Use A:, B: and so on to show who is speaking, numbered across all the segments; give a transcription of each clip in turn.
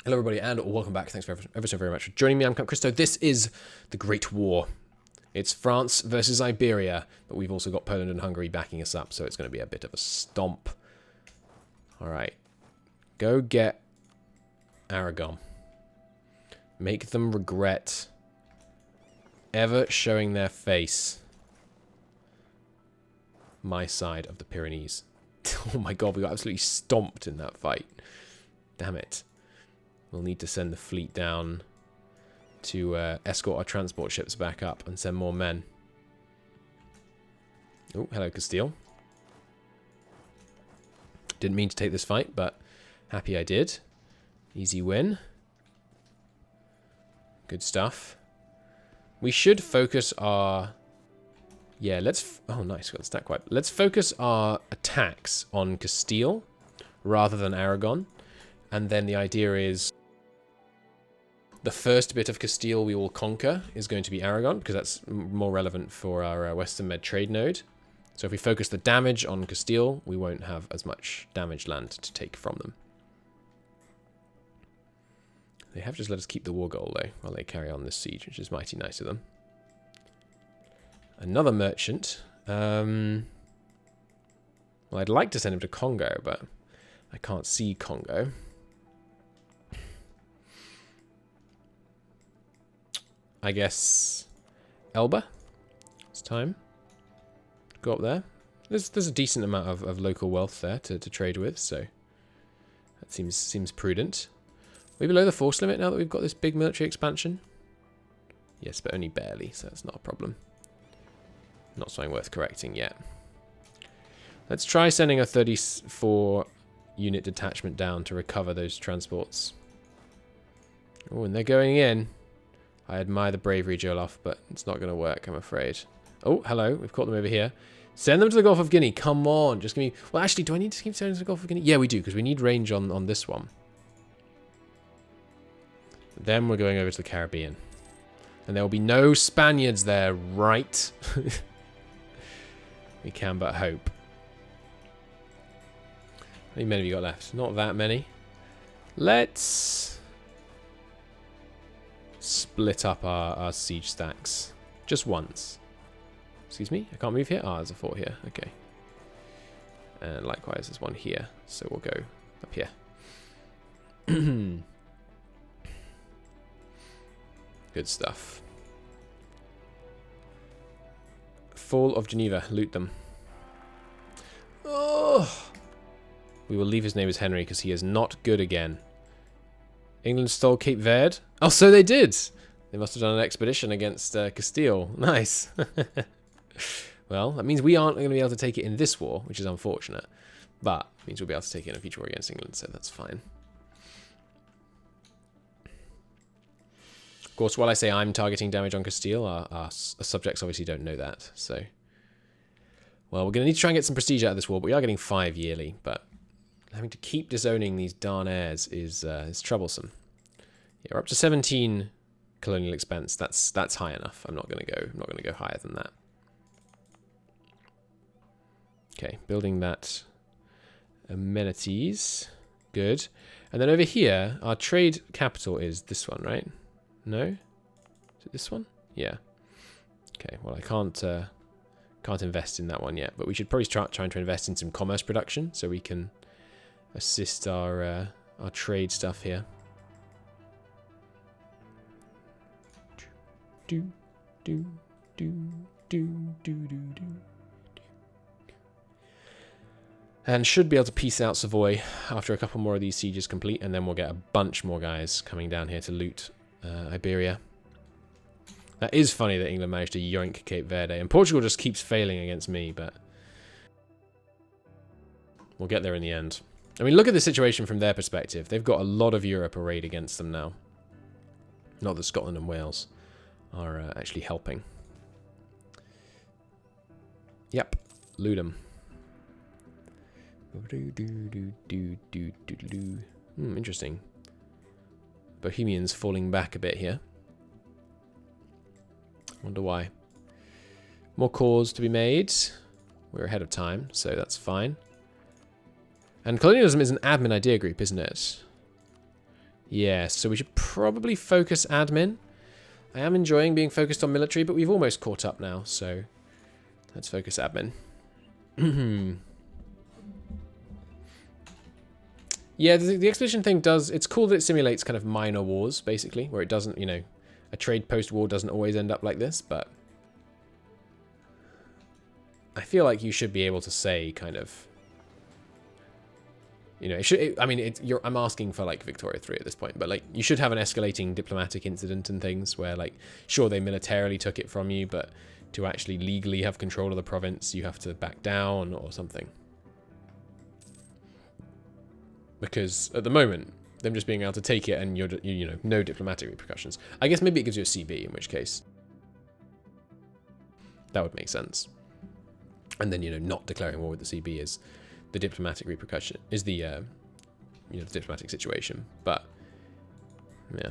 A: Hello everybody and welcome back. Thanks ever so very much for joining me. I'm Count Christo. This is the Great War. It's France versus Iberia, but we've also got Poland and Hungary backing us up, so it's going to be a bit of a stomp. Alright. Go get Aragon. Make them regret ever showing their face my side of the Pyrenees. Oh my god, we got absolutely stomped in that fight. Damn it. We'll need to send the fleet down to escort our transport ships back up and send more men. Oh, hello Castile. Didn't mean to take this fight, but happy I did. Easy win. Good stuff. We should focus our... Yeah, let's... Oh, nice. Got the stack wipe. Let's focus our attacks on Castile rather than Aragon. And then the idea is the first bit of Castile we will conquer is going to be Aragon, because that's more relevant for our Western Med trade node. So if we focus the damage on Castile, we won't have as much damaged land to take from them. They have just let us keep the war goal, though, while they carry on this siege, which is mighty nice of them. Another merchant. Well, I'd like to send him to Congo, but I can't see Congo. I guess Elba. It's time. Go up there. There's a decent amount of local wealth there to trade with, so that seems prudent. Are we below the force limit now that we've got this big military expansion? Yes, but only barely, so that's not a problem. Not something worth correcting yet. Let's try sending a 34 unit detachment down to recover those transports. Oh, and they're going in. I admire the bravery, Joloffe, but it's not going to work, I'm afraid. Oh, hello. We've caught them over here. Send them to the Gulf of Guinea. Come on. Just give me... Well, actually, do I need to keep sending them to the Gulf of Guinea? Yeah, we do, because we need range on this one. Then we're going over to the Caribbean. And there will be no Spaniards there, right? We can but hope. How many men have you got left? Not that many. Let's split up our siege stacks. Just once. Excuse me? I can't move here? Ah, there's a fort here. Okay. And likewise, there's one here. So we'll go up here. Good stuff. Fall of Geneva. Loot them. Oh! We will leave his name as Henry because he is not good again. England stole Cape Verde. Oh, so they did. They must have done an expedition against Castile. Nice. Well, that means we aren't going to be able to take it in this war, which is unfortunate. But it means we'll be able to take it in a future war against England, so that's fine. Of course, while I say I'm targeting damage on Castile, our subjects obviously don't know that. So, well, we're going to need to try and get some prestige out of this war, but we are getting 5 yearly. But having to keep disowning these darn heirs is troublesome. Yeah, we're up to 17 colonial expense. That's high enough. I'm not going to go higher than that. Okay, building that amenities. Good. And then over here, our trade capital is this one, right? No? Is it this one? Yeah. Okay, well I can't invest in that one yet, but we should probably start trying to invest in some commerce production so we can assist our trade stuff here. And should be able to peace out Savoy after a couple more of these sieges complete, and then we'll get a bunch more guys coming down here to loot Iberia. That is funny that England managed to yoink Cape Verde, and Portugal just keeps failing against me, but we'll get there in the end. I mean, look at the situation from their perspective. They've got a lot of Europe arrayed against them now. Not that Scotland and Wales are actually helping. Yep, loot them. Interesting. Bohemians falling back a bit here. Wonder why. More cores to be made. We're ahead of time, so that's fine. And colonialism is an admin idea group, isn't it? Yeah, so we should probably focus admin. I am enjoying being focused on military, but we've almost caught up now, so let's focus admin. Yeah, the expedition thing does... It's cool that it simulates kind of minor wars, basically, where it doesn't, you know... A trade post-war doesn't always end up like this, but... I feel like you should be able to say, kind of... You know, it should... I mean, I'm asking for, like, Victoria 3 at this point, but, like, you should have an escalating diplomatic incident and things where, like, sure, they militarily took it from you, but to actually legally have control of the province, you have to back down or something. Because at the moment, them just being able to take it and you know, no diplomatic repercussions. I guess maybe it gives you a CB, in which case that would make sense. And then, you know, not declaring war with the CB is the diplomatic repercussion, is the, you know, the diplomatic situation. But, yeah.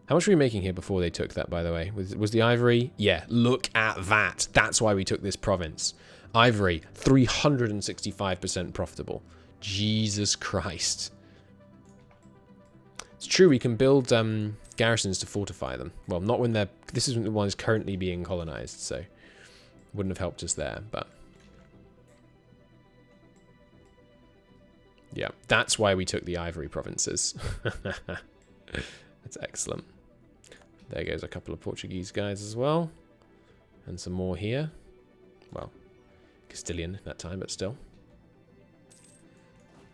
A: How much were we making here before they took that, by the way? Was the ivory? Yeah, look at that. That's why we took this province. Ivory, 365% profitable. Jesus Christ. It's true, we can build garrisons to fortify them. Well, not when they're... This is the one that's currently being colonized, so... Wouldn't have helped us there, but... Yeah, that's why we took the ivory provinces. That's excellent. There goes a couple of Portuguese guys as well. And some more here. Well, Castilian at that time, but still.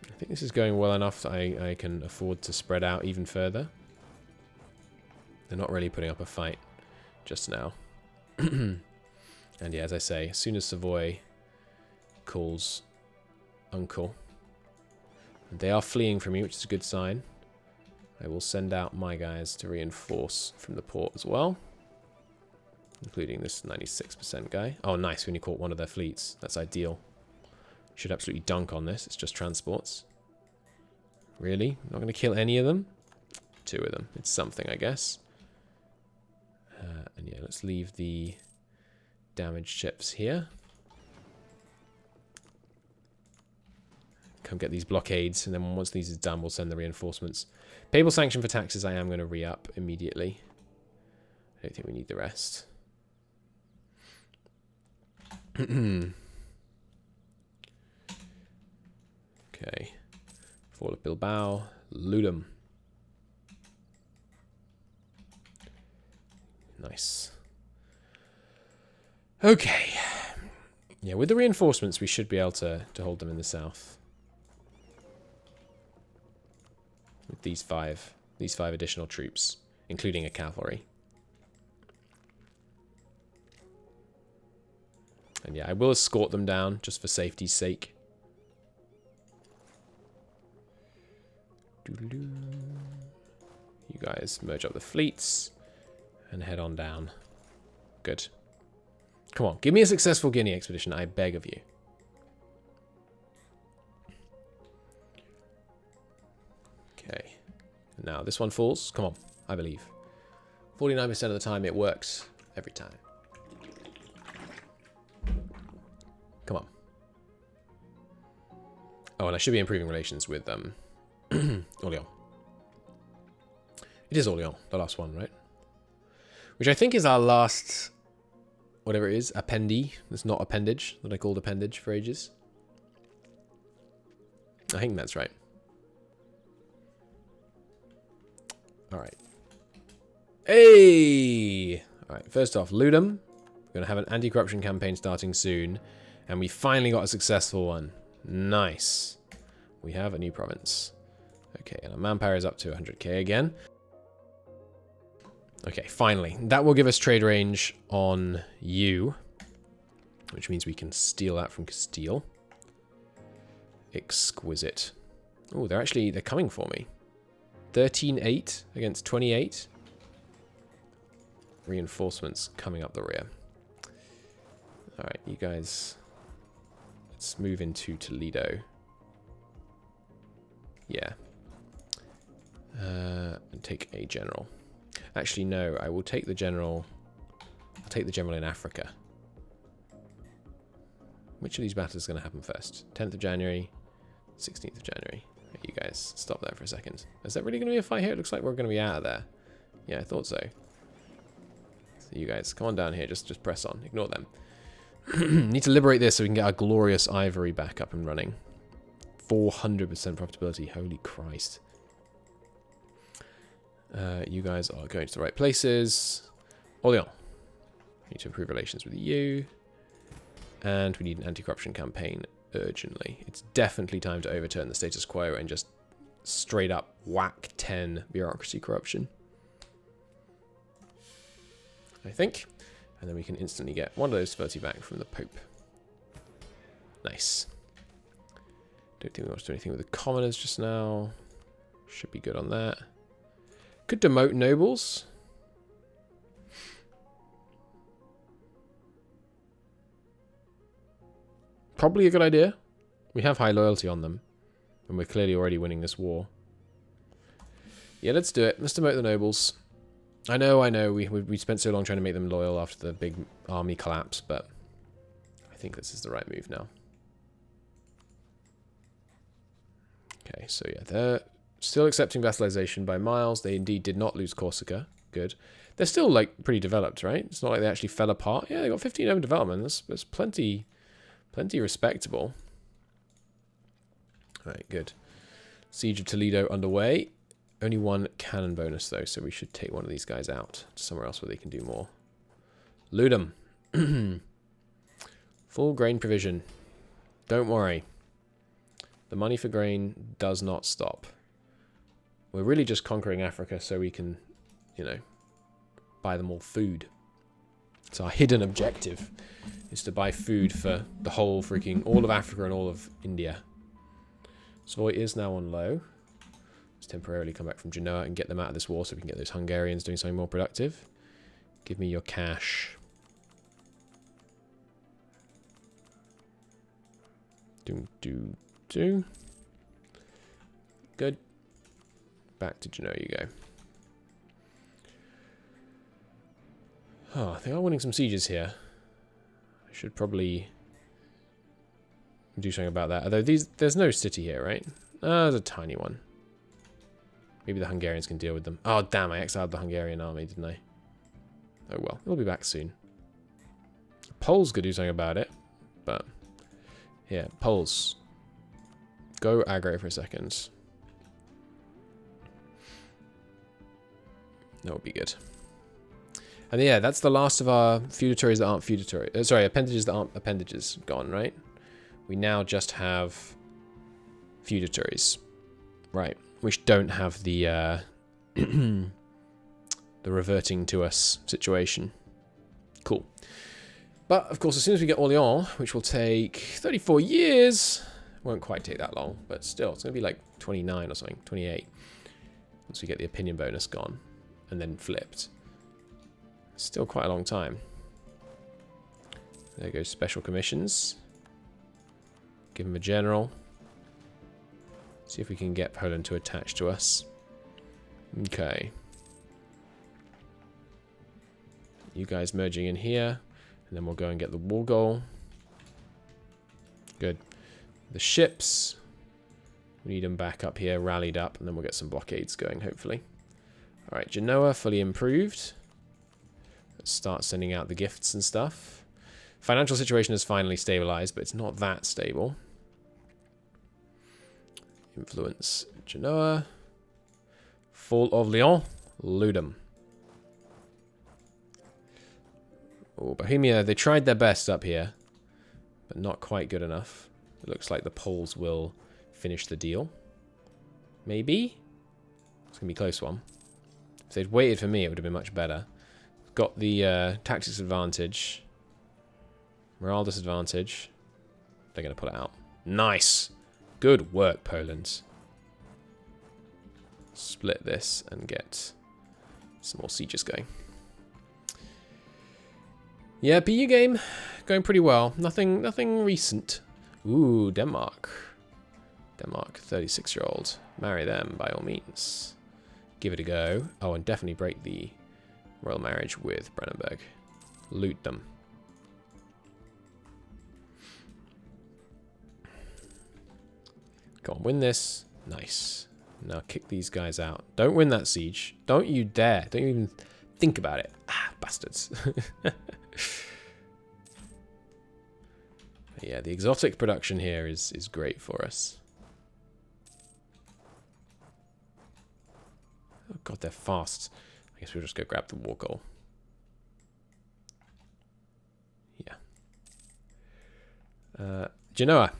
A: I think this is going well enough that I can afford to spread out even further. They're not really putting up a fight just now. And yeah, as I say, as soon as Savoy calls Uncle, and they are fleeing from me, which is a good sign, I will send out my guys to reinforce from the port as well. Including this 96% guy. Oh, nice, we only caught one of their fleets. That's ideal. Should absolutely dunk on this. It's just transports. Really? Not going to kill any of them? 2 of them. It's something, I guess. And yeah, let's leave the damaged ships here. Come get these blockades, and then once these are done, we'll send the reinforcements. Papal sanction for taxes I am going to re-up immediately. I don't think we need the rest. Okay. Fall of Bilbao. Loot 'em. Nice. Okay. Yeah, with the reinforcements, we should be able to hold them in the south. With these five additional troops, including a cavalry. And yeah, I will escort them down, just for safety's sake. You guys merge up the fleets and head on down. Good. Come on, give me a successful Guinea expedition, I beg of you. Okay. Now this one falls. Come on, I believe. 49% of the time it works. Every time. Come on. Oh, and I should be improving relations with Orléans. It is Orléans, the last one, right? Which I think is our last, whatever it is, appendee. It's not appendage, that I called appendage for ages. I think that's right. Alright. Hey! Alright, first off, loot 'em. We're going to have an anti-corruption campaign starting soon. And we finally got a successful one. Nice. We have a new province. Okay, and our manpower is up to 100k again. Okay, finally. That will give us trade range on you. Which means we can steal that from Castile. Exquisite. Oh, they're coming for me. 13-8 against 28. Reinforcements coming up the rear. Alright, you guys... Let's move into Toledo. Yeah. And take a general. Actually, no. I will take the general. I'll take the general in Africa. Which of these battles is going to happen first? 10th of January, 16th of January. You guys, stop there for a second. Is that really going to be a fight here? It looks like we're going to be out of there. Yeah, I thought so. So you guys, come on down here. Just press on. Ignore them. Need to liberate this so we can get our glorious ivory back up and running. 400% profitability. Holy Christ. You guys are going to the right places. Orléans. Need to improve relations with you. And we need an anti-corruption campaign urgently. It's definitely time to overturn the status quo and just straight up whack 10 bureaucracy corruption. I think. And then we can instantly get one of those 30 back from the Pope. Nice. Don't think we want to do anything with the commoners just now. Should be good on that. Could demote nobles. Probably a good idea. We have high loyalty on them. And we're clearly already winning this war. Yeah, let's do it. Let's demote the nobles. I know. We spent so long trying to make them loyal after the big army collapse, but I think this is the right move now. Okay, so yeah, they're still accepting vassalization by miles. They indeed did not lose Corsica. Good. They're still, like, pretty developed, right? It's not like they actually fell apart. Yeah, they got 15 urban development. That's plenty respectable. Alright, good. Siege of Toledo underway. Only one cannon bonus, though, so we should take one of these guys out to somewhere else where they can do more. Loot 'em. Full grain provision. Don't worry. The money for grain does not stop. We're really just conquering Africa so we can, you know, buy them all food. It's our hidden objective, is to buy food for the whole freaking, all of Africa and all of India. Savoy is now on low. Let's temporarily come back from Genoa and get them out of this war so we can get those Hungarians doing something more productive. Give me your cash. Do. Good. Back to Genoa you go. Oh, they are winning some sieges here. I should probably do something about that. Although there's no city here, right? There's a tiny one. Maybe the Hungarians can deal with them. Oh, damn, I exiled the Hungarian army, didn't I? Oh, well. They'll be back soon. The Poles could do something about it. But, yeah, Poles. Go aggro for a second. That would be good. And yeah, that's the last of our feudatories that aren't feudatory. Sorry, appendages that aren't appendages gone, right? We now just have feudatories. Right. Which don't have the the reverting to us situation. Cool. But, of course, as soon as we get Orléans, which will take 34 years, won't quite take that long, but still, it's going to be like 29 or something, 28, once we get the opinion bonus gone, and then flipped. Still quite a long time. There goes special commissions. Give him a general. See if we can get Poland to attach to us. Okay. You guys merging in here. And then we'll go and get the war goal. Good. The ships. We need them back up here, rallied up, and then we'll get some blockades going, hopefully. Alright, Genoa, fully improved. Let's start sending out the gifts and stuff. Financial situation has finally stabilized, but it's not that stable. Influence Genoa. Fall of Lyon. Loot 'em. Oh, Bohemia, they tried their best up here, but not quite good enough. It looks like the Poles will finish the deal. Maybe? It's going to be a close one. If they'd waited for me, it would have been much better. Got the tactics advantage. Morale disadvantage. They're going to pull it out. Nice! Good work, Poland. Split this and get some more sieges going. Yeah, PU game going pretty well. Nothing recent. Ooh, Denmark. Denmark, 36-year-old. Marry them by all means. Give it a go. Oh, and definitely break the royal marriage with Brandenburg. Loot them. Go on, win this. Nice. Now kick these guys out. Don't win that siege. Don't you dare. Don't you even think about it. Ah, bastards. Yeah, the exotic production here is great for us. Oh god, they're fast. I guess we'll just go grab the war goal. Yeah. Genoa,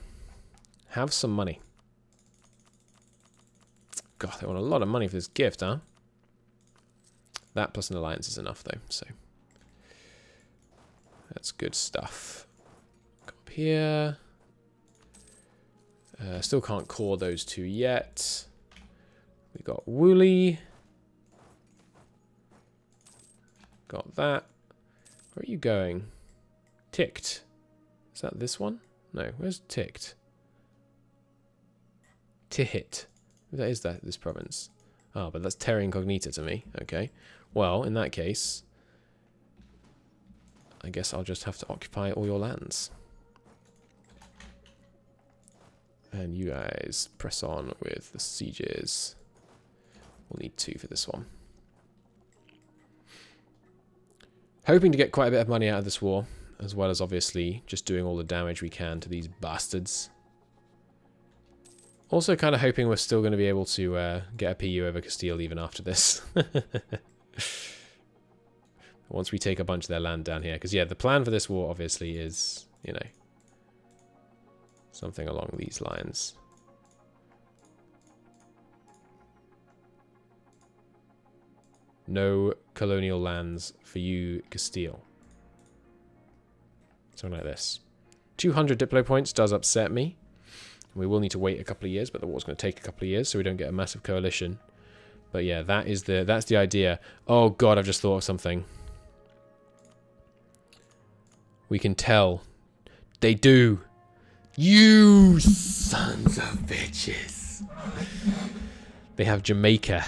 A: have some money. God, they want a lot of money for this gift, huh? That plus an alliance is enough, though, so that's good stuff. Go up here. Still can't core those two yet. We got Wooly. Got that. Where are you going? Ticked. Is that this one? No, where's Ticked? Tihit. That is this province. Oh, but that's Terra Incognita to me. Okay. Well, in that case, I guess I'll just have to occupy all your lands. And you guys press on with the sieges. We'll need 2 for this one. Hoping to get quite a bit of money out of this war, as well as obviously just doing all the damage we can to these bastards. Also kind of hoping we're still going to be able to get a PU over Castile even after this. Once we take a bunch of their land down here. Because yeah, the plan for this war obviously is, you know, something along these lines. No colonial lands for you, Castile. Something like this. 200 Diplo points does upset me. We will need to wait a couple of years, but the war's going to take a couple of years, so we don't get a massive coalition. But yeah, that's the idea. Oh god, I've just thought of something. We can tell. They do. You sons of bitches. They have Jamaica.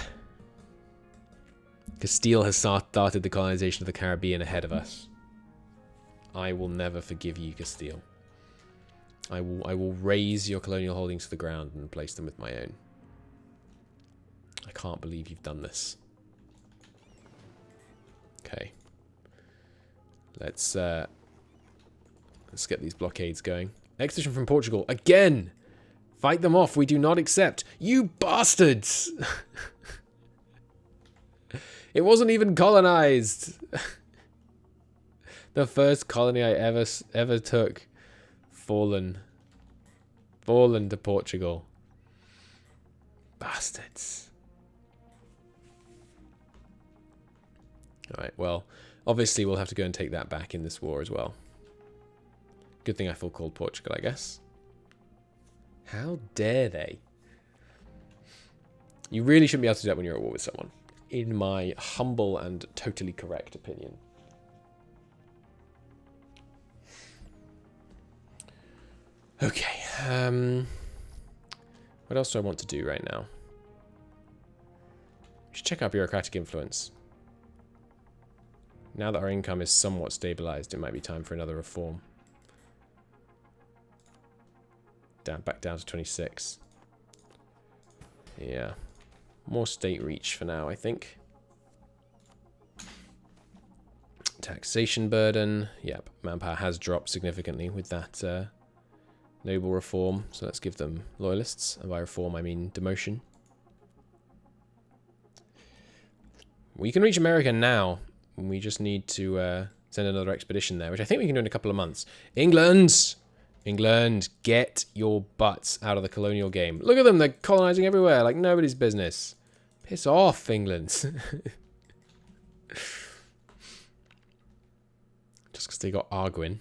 A: Castile has started the colonization of the Caribbean ahead of us. I will never forgive you, Castile. I will raise your colonial holdings to the ground and place them with my own. I can't believe you've done this. Okay. Let's get these blockades going. Expedition from Portugal. Again! Fight them off. We do not accept. You bastards! It wasn't even colonized. The first colony I ever took. Fallen to Portugal. Bastards. Alright, well, obviously we'll have to go and take that back in this war as well. Good thing I full called Portugal, I guess. How dare they? You really shouldn't be able to do that when you're at war with someone. In my humble and totally correct opinion. Okay, what else do I want to do right now? We should check out Bureaucratic Influence. Now that our income is somewhat stabilized, it might be time for another reform. Back down to 26. Yeah. More state reach for now, I think. Taxation burden. Yep, manpower has dropped significantly with that noble reform. So let's give them loyalists. And by reform, I mean demotion. We can reach America now. We just need to send another expedition there, which I think we can do in a couple of months. England! England, get your butts out of the colonial game. Look at them, they're colonizing everywhere like nobody's business. Piss off, England. Just because they got Arguin.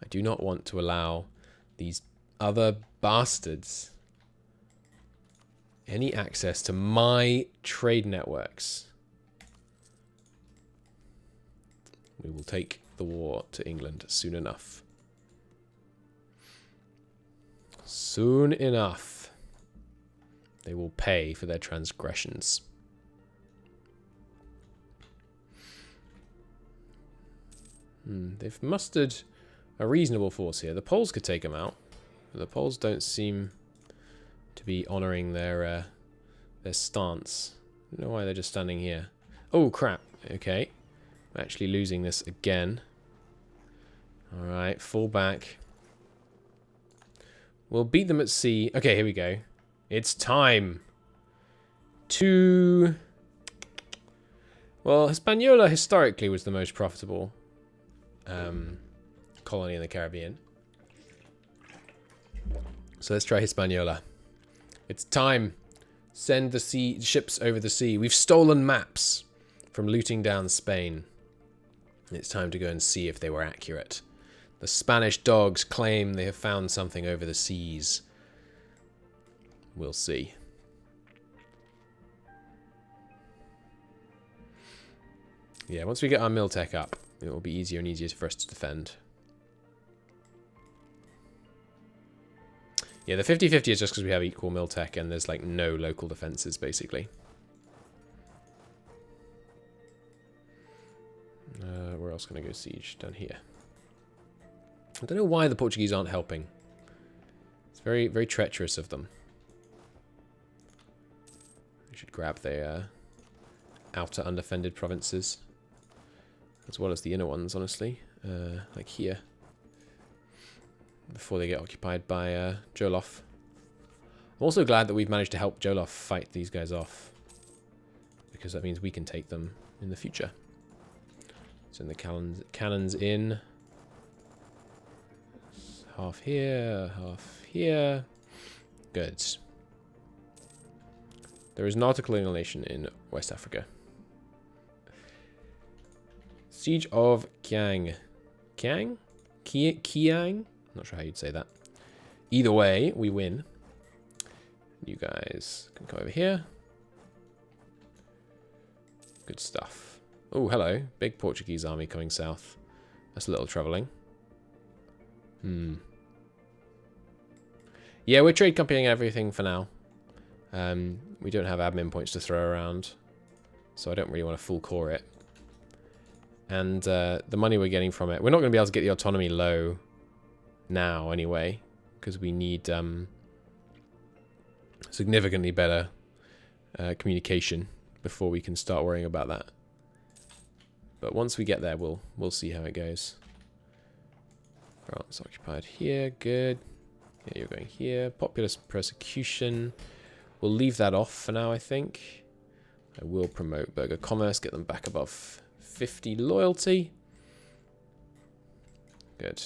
A: I do not want to allow these other bastards any access to my trade networks. We will take the war to England soon enough. Soon enough. They will pay for their transgressions. They've mustered a reasonable force here. The Poles could take them out. The Poles don't seem to be honouring their stance. I don't know why they're just standing here. Oh, crap. Okay. I'm actually losing this again. Alright, fall back. We'll beat them at sea. Okay, here we go. It's time to... Well, Hispaniola historically was the most profitable colony in the Caribbean. So let's try Hispaniola. It's time. Send the ships over the sea. We've stolen maps from looting down Spain. It's time to go and see if they were accurate. The Spanish dogs claim they have found something over the seas. We'll see. Yeah, once we get our mill tech up, it will be easier and easier for us to defend. Yeah, the 50-50 is just because we have equal mill tech and there's like no local defenses, basically. Where else can I go siege? Down here. I don't know why the Portuguese aren't helping. It's very, very treacherous of them. We should grab their outer undefended provinces. As well as the inner ones, honestly. Like here. Before they get occupied by Jolof. I'm also glad that we've managed to help Jolof fight these guys off. Because that means we can take them in the future. Send the cannons in. Half here, half here. Good. There is not a colonial nation in West Africa. Siege of Kiang. Kiang? Kiang? Not sure how you'd say that. Either way, we win. You guys can come over here. Good stuff. Oh, hello. Big Portuguese army coming south. That's a little troubling. Yeah, we're trade companying everything for now. We don't have admin points to throw around. So I don't really want to full core it. And the money we're getting from it... We're not going to be able to get the autonomy low now anyway. Because we need significantly better communication before we can start worrying about that. But once we get there, we'll see how it goes. France occupied here, good. Yeah, you're going here. Populist persecution. We'll leave that off for now, I think. I will promote burger commerce, get them back above 50 loyalty. Good.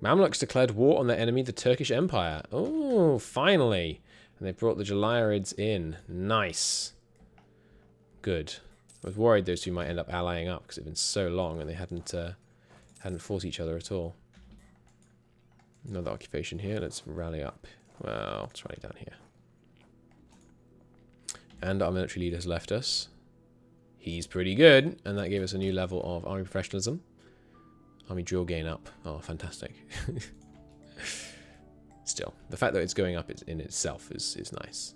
A: Mamluks declared war on their enemy, the Turkish Empire. Oh, finally. And they brought the Jalayirids in. Nice. Good. I was worried those two might end up allying up because it's been so long and they hadn't fought each other at all. Another occupation here. Let's rally up. Well, let's rally down here. And our military leader has left us. He's pretty good, and that gave us a new level of army professionalism. Army drill gain up. Oh, fantastic. Still, the fact that it's going up in itself is nice.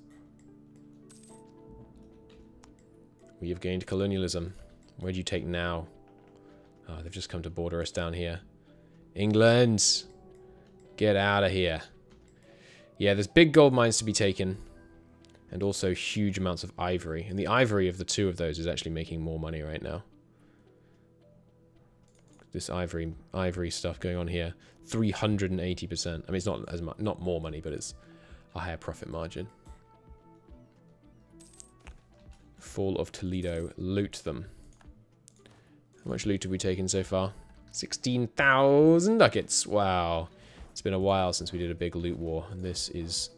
A: We have gained colonialism. Where do you take now? Oh, they've just come to border us down here. England! Get out of here. Yeah, there's big gold mines to be taken. And also huge amounts of ivory. And the ivory of the two of those is actually making more money right now. This ivory stuff going on here. 380%. I mean, it's not as much, not more money, but it's a higher profit margin. Fall of Toledo. Loot them. How much loot have we taken so far? 16,000 ducats. Wow. It's been a while since we did a big loot war, and this is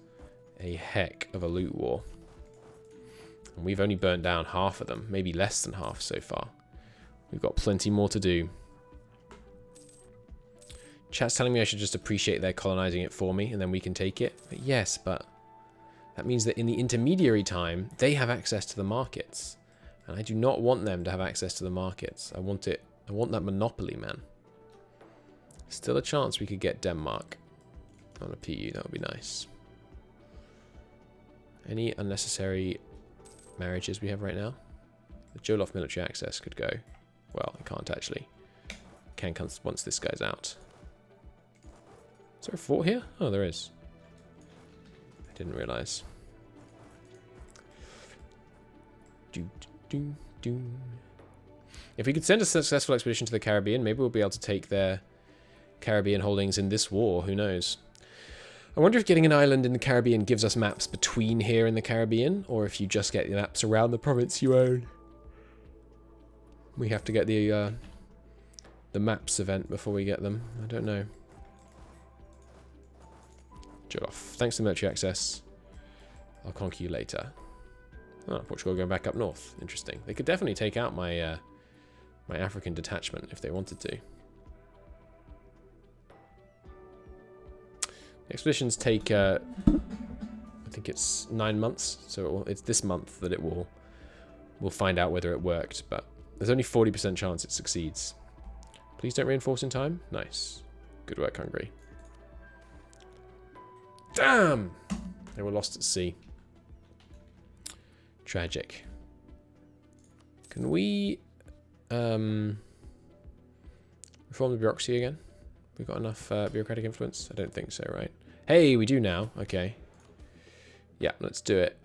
A: a heck of a loot war. And we've only burnt down half of them, maybe less than half so far. We've got plenty more to do. Chat's telling me I should just appreciate their colonizing it for me, and then we can take it. But yes, but that means that in the intermediary time, they have access to the markets. And I do not want them to have access to the markets. I want it. I want that monopoly, man. Still a chance we could get Denmark on a PU. That would be nice. Any unnecessary marriages we have right now? The Jolof military access could go. Well, it can't actually. Can once this guy's out. there a fort here? Oh, there is. I didn't realise. If we could send a successful expedition to the Caribbean, maybe we'll be able to take their Caribbean holdings in this war. Who knows? I wonder if getting an island in the Caribbean gives us maps between here and the Caribbean, or if you just get the maps around the province you own. We have to get the maps event before we get them. I don't know. Joloff. Thanks to military access. I'll conquer you later. Oh, Portugal going back up north. Interesting. They could definitely take out my my African detachment if they wanted to. Expeditions take, I think it's 9 months, so it's this month that we'll find out whether it worked, but there's only 40% chance it succeeds. Please don't reinforce in time. Nice. Good work, Hungary. Damn! They were lost at sea. Tragic. Can we reform the bureaucracy again? We've got enough bureaucratic influence? I don't think so, right? Hey, we do now. Okay. Yeah, let's do it.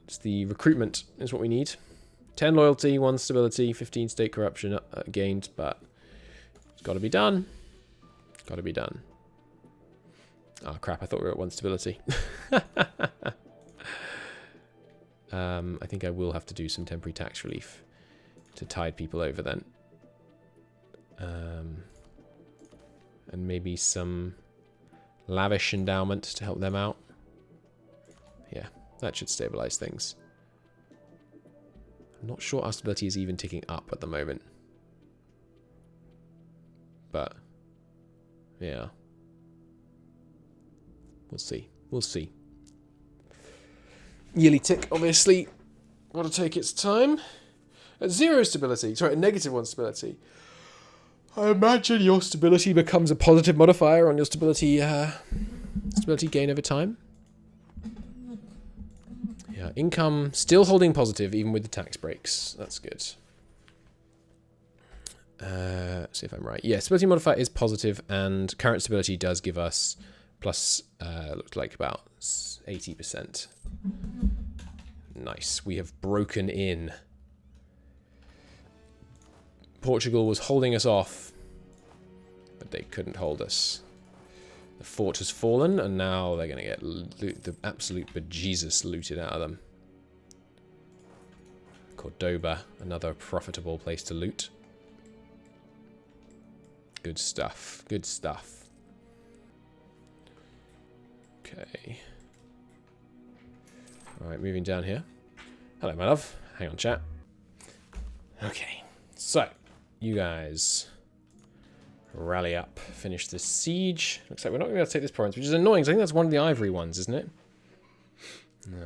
A: It's the recruitment is what we need. 10 loyalty, 1 stability, 15 state corruption gained, but it's got to be done. Got to be done. Oh, crap. I thought we were at 1 stability. I think I will have to do some temporary tax relief to tide people over then. And maybe some lavish endowment to help them out. Yeah, that should stabilize things. I'm not sure our stability is even ticking up at the moment. But, yeah. We'll see. We'll see. Yearly tick, obviously. Got to take its time. At 0 stability, sorry, at -1 stability. I imagine your stability becomes a positive modifier on your stability stability gain over time. Yeah, income still holding positive even with the tax breaks. That's good. Let's see if I'm right. Yeah, stability modifier is positive, and current stability does give us plus, looks like about 80%. Nice. We have broken in. Portugal was holding us off, but they couldn't hold us. The fort has fallen, and now they're going to get the absolute bejesus looted out of them. Cordoba, another profitable place to loot. Good stuff. Good stuff. Okay. Alright, moving down here. Hello, my love. Hang on, chat. Okay. So, you guys rally up. Finish this siege. Looks like we're not going to be able to take this province, which is annoying, because I think that's one of the ivory ones, isn't it?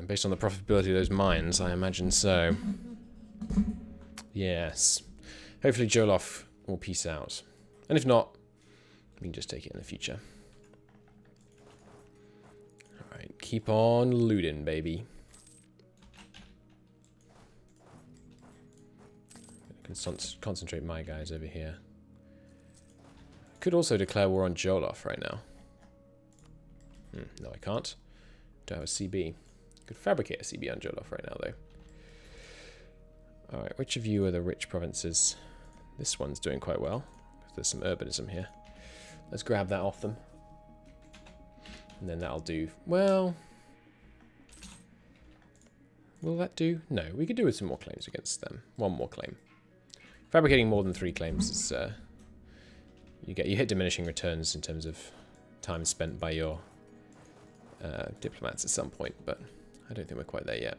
A: Based on the profitability of those mines, I imagine so. Yes. Hopefully Joloff will peace out. And if not, we can just take it in the future. Alright, keep on looting, baby. Concentrate my guys over here. Could also declare war on Joloff right now. No, I can't. Don't have a CB. Could fabricate a CB on Joloff right now, though. Alright, which of you are the rich provinces? This one's doing quite well. There's some urbanism here. Let's grab that off them. And then that'll do. Well, will that do? No, we could do with some more claims against them. One more claim. Fabricating more than 3 claims is you hit diminishing returns in terms of time spent by your diplomats at some point, but I don't think we're quite there yet.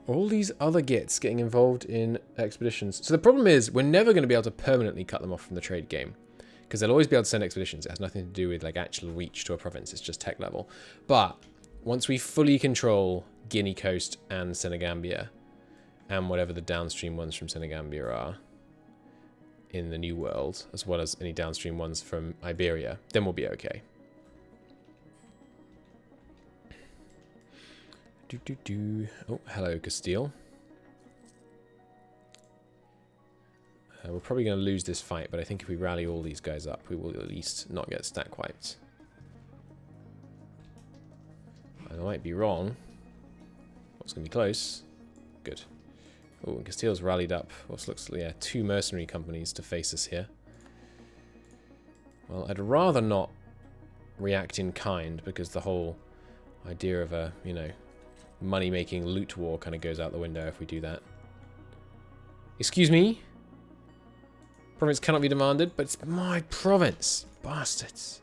A: All these other gits getting involved in expeditions. So the problem is we're never going to be able to permanently cut them off from the trade game, because they'll always be able to send expeditions. It has nothing to do with like actual reach to a province. It's just tech level. But once we fully control Guinea Coast and Senegambia, and whatever the downstream ones from Senegambia are in the New World, as well as any downstream ones from Iberia, then we'll be okay. Oh, hello, Castile. We're probably going to lose this fight, but I think if we rally all these guys up, we will at least not get stack wiped. I might be wrong. It's going to be close. Good. Oh, and Castile's rallied up. What looks like, yeah, 2 mercenary companies to face us here. Well, I'd rather not react in kind, because the whole idea of a, you know, money-making loot war kind of goes out the window if we do that. Excuse me? Province cannot be demanded, but it's my province. Bastards.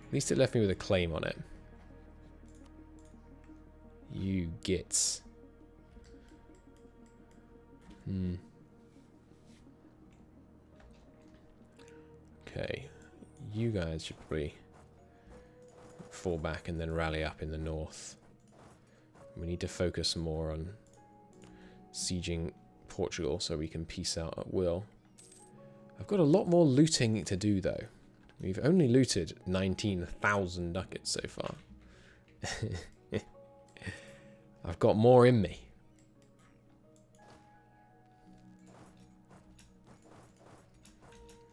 A: At least it left me with a claim on it. You gits. Okay. You guys should probably fall back and then rally up in the north. We need to focus more on sieging Portugal so we can peace out at will. I've got a lot more looting to do, though. We've only looted 19,000 ducats so far. I've got more in me.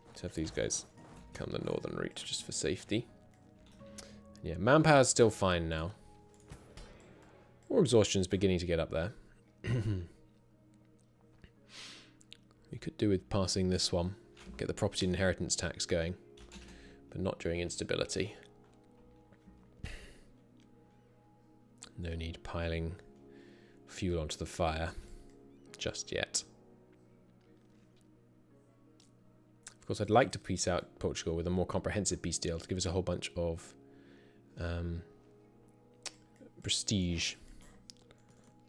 A: Let's have these guys come the northern route just for safety. Yeah, manpower's still fine now. War exhaustion's beginning to get up there. We could do with passing this one. Get the property inheritance tax going. But not during instability. No need piling fuel onto the fire just yet. Of course, I'd like to peace out Portugal with a more comprehensive peace deal to give us a whole bunch of prestige.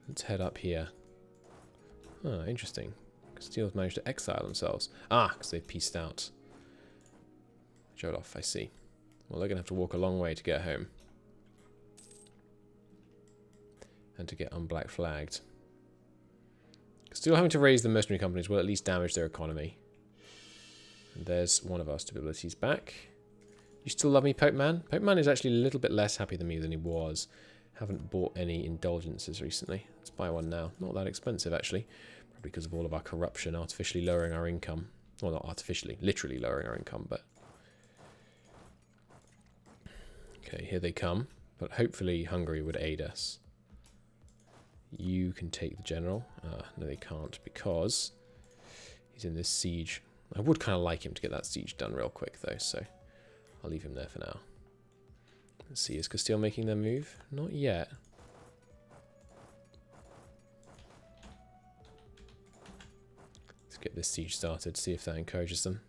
A: Let's head up here. Oh, interesting. Castile's managed to exile themselves. Ah, because they've pieced out. Jolof, I see. Well, they're going to have to walk a long way to get home. And to get unblack flagged. Still having to raise the mercenary companies will at least damage their economy. And there's one of our stabilities back. You still love me, Pope Man? Pope Man is actually a little bit less happy than me than he was. Haven't bought any indulgences recently. Let's buy one now. Not that expensive, actually. Probably because of all of our corruption artificially lowering our income. Well, not artificially, literally lowering our income, but... Okay, here they come. But hopefully Hungary would aid us. You can take the general. No, they can't, because he's in this siege. I would kind of like him to get that siege done real quick, though, so I'll leave him there for now. Let's see, is Castile making their move? Not yet. Let's get this siege started, see if that encourages them.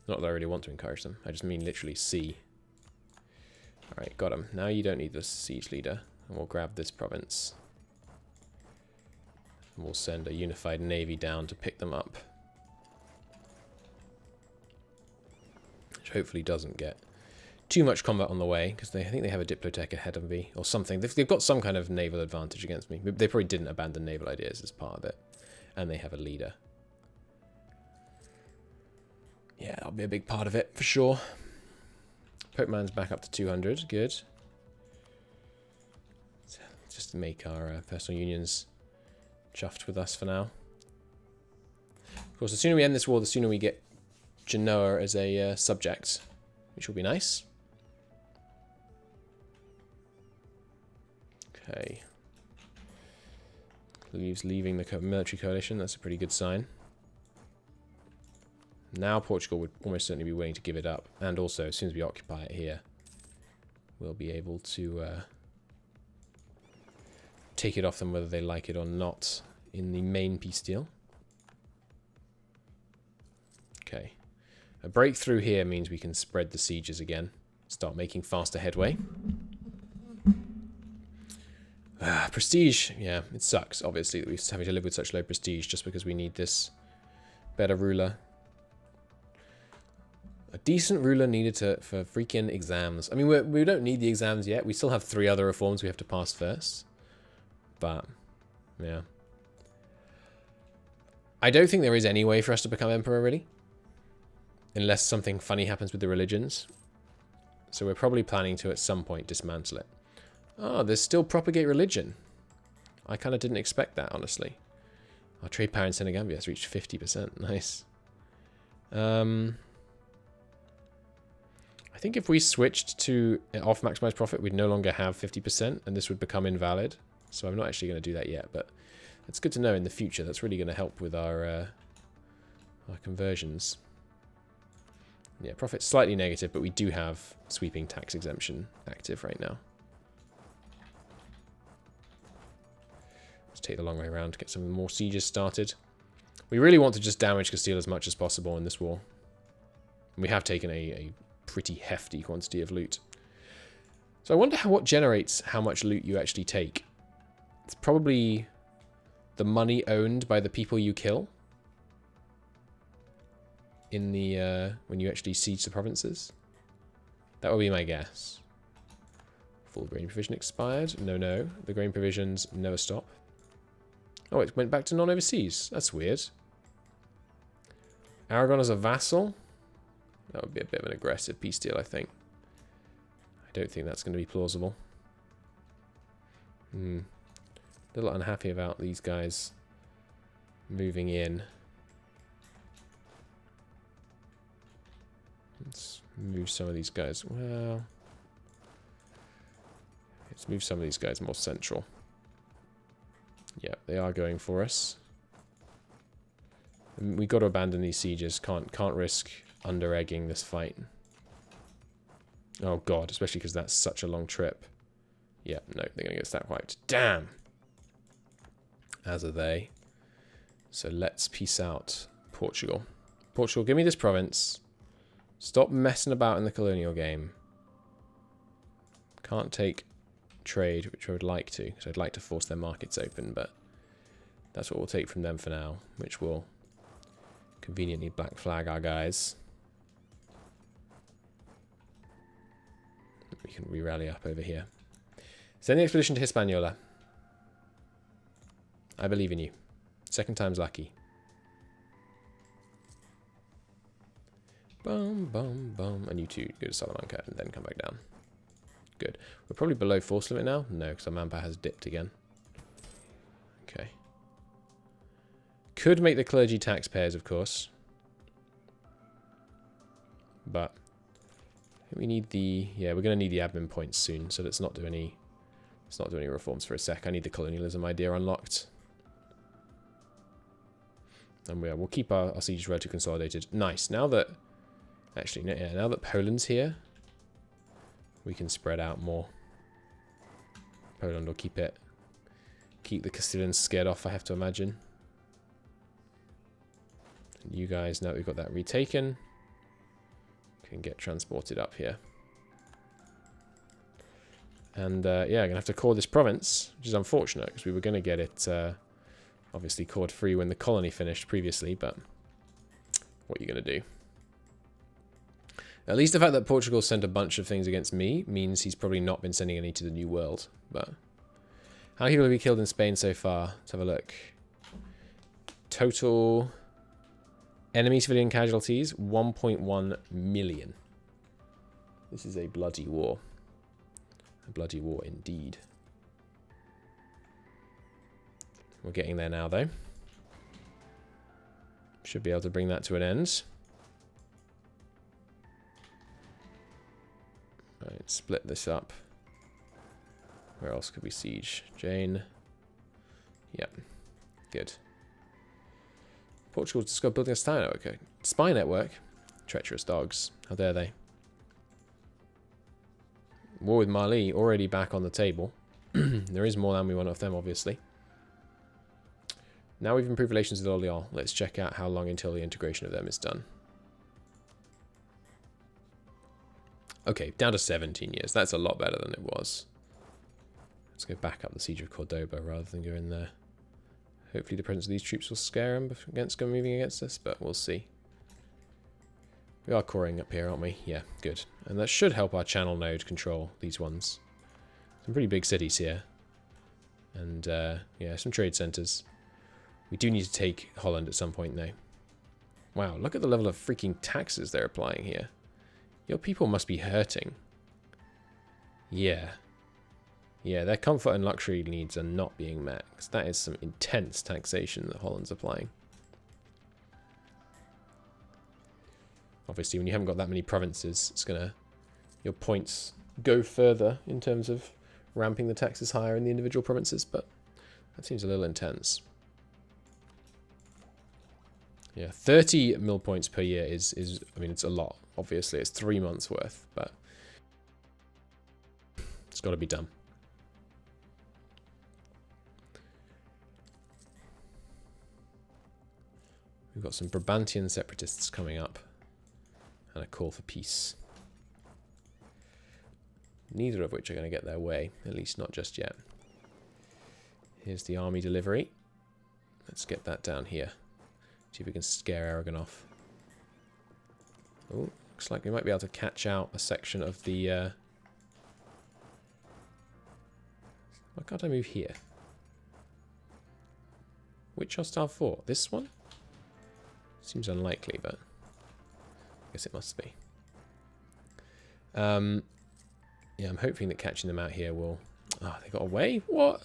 A: Not that I really want to encourage them, I just mean literally see. Alright, got him. Now you don't need the siege leader, and we'll grab this province. And we'll send a unified navy down to pick them up. Which hopefully doesn't get too much combat on the way, because I think they have a Diplotech ahead of me, or something. They've got some kind of naval advantage against me. They probably didn't abandon naval ideas as part of it. And they have a leader. Yeah, that'll be a big part of it, for sure. Pope Man's back up to 200, good. So just to make our personal unions chuffed with us for now. Of course, the sooner we end this war, the sooner we get Genoa as a subject, which will be nice. Okay. Leaving the military coalition, that's a pretty good sign. Now Portugal would almost certainly be willing to give it up. And also, as soon as we occupy it here, we'll be able to take it off them whether they like it or not in the main peace deal. Okay. A breakthrough here means we can spread the sieges again. Start making faster headway. Prestige. Yeah, it sucks, obviously, that we're having to live with such low prestige just because we need this better ruler. A decent ruler needed for freaking exams. I mean, we don't need the exams yet. We still have 3 other reforms we have to pass first. But, yeah. I don't think there is any way for us to become emperor, really. Unless something funny happens with the religions. So we're probably planning to, at some point, dismantle it. Oh, there's still propagate religion. I kind of didn't expect that, honestly. Our trade power in Senegambia has reached 50%. Nice. I think if we switched to off maximize profit, we'd no longer have 50%, and this would become invalid. So I'm not actually going to do that yet, but it's good to know in the future. That's really going to help with our conversions. Yeah, profit's slightly negative, but we do have sweeping tax exemption active right now. Let's take the long way around to get some more sieges started. We really want to just damage Castile as much as possible in this war. We have taken a pretty hefty quantity of loot. So I wonder what generates how much loot you actually take. It's probably the money owned by the people you kill in the when you actually siege the provinces. That would be my guess. Full grain provision expired. No. The grain provisions never stop. Oh, it went back to non-overseas. That's weird. Aragon as a vassal. That would be a bit of an aggressive peace deal, I think. I don't think that's going to be plausible. A little unhappy about these guys moving in. Let's move some of these guys. Well, let's move some of these guys more central. Yeah, they are going for us. And we've got to abandon these sieges. Can't risk under-egging this fight. Oh god, especially because that's such a long trip. Yeah, no, they're going to get stack wiped. Damn! As are they. So let's peace out Portugal. Portugal, give me this province. Stop messing about in the colonial game. Can't take trade, which I would like to, because I'd like to force their markets open, but that's what we'll take from them for now, which will conveniently black flag our guys. We can re-rally up over here. Send the expedition to Hispaniola. I believe in you. Second time's lucky. Boom, boom, boom. And you two go to Salamanca and then come back down. Good. We're probably below force limit now. No, because our manpower has dipped again. Okay. Could make the clergy taxpayers, of course. But we need the... Yeah, we're going to need the admin points soon, so let's not do any reforms for a sec. I need the colonialism idea unlocked. And we'll keep our siege relatively consolidated. Nice. Now that... Actually, yeah, now that Poland's here, we can spread out more. Poland will keep the Castilians scared off, I have to imagine. And you guys, now that we've got that retaken, can get transported up here. And yeah, I'm going to have to core this province, which is unfortunate, because we were going to get it obviously cored free when the colony finished previously, but what are you going to do? At least the fact that Portugal sent a bunch of things against me means he's probably not been sending any to the New World. But how many people have we killed in Spain so far? Let's have a look. Total enemy civilian casualties, 1.1 million. This is a bloody war. A bloody war indeed. We're getting there now, though. Should be able to bring that to an end. Right, split this up. Where else could we siege? Jane. Yep. Good. Portugal's just got building a spy network. Okay. Spy network? Treacherous dogs. How dare they? War with Mali already back on the table. There is more than we want of them, obviously. Now we've improved relations with Orléans. Let's check out how long until the integration of them is done. Okay, down to 17 years. That's a lot better than it was. Let's go back up the siege of Cordoba rather than go in there. Hopefully the presence of these troops will scare them against moving against us, but we'll see. We are coring up here, aren't we? Yeah, good. And that should help our channel node control these ones. Some pretty big cities here. And, yeah, some trade centres. We do need to take Holland at some point, though. Wow, look at the level of freaking taxes they're applying here. Your people must be hurting. Yeah. Yeah, their comfort and luxury needs are not being met, because that is some intense taxation that Holland's applying. Obviously, when you haven't got that many provinces, it's gonna, your points go further in terms of ramping the taxes higher in the individual provinces, but that seems a little intense. Yeah, 30 mil points per year is I mean, it's a lot. Obviously, it's 3 months worth, but it's got to be done. We've got some Brabantian separatists coming up, and a call for peace. Neither of which are going to get their way, at least not just yet. Here's the army delivery. Let's get that down here. See if we can scare Aragon off. Oh, looks like we might be able to catch out a section of the... Why can't I move here? Which hostile fort? This one? Seems unlikely, but I guess it must be. Yeah, I'm hoping that catching them out here will... Oh, they got away? What?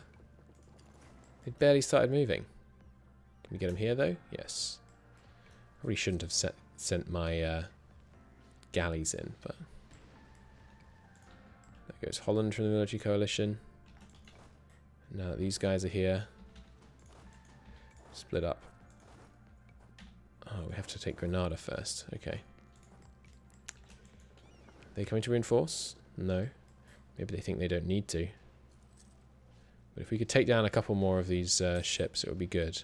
A: They barely started moving. Can we get them here, though? Yes. Probably shouldn't have sent my galleys in, but... There goes Holland from the military coalition. Now that these guys are here, split up. Oh, we have to take Granada first. Okay. Are they coming to reinforce? No. Maybe they think they don't need to. But if we could take down a couple more of these ships, it would be good.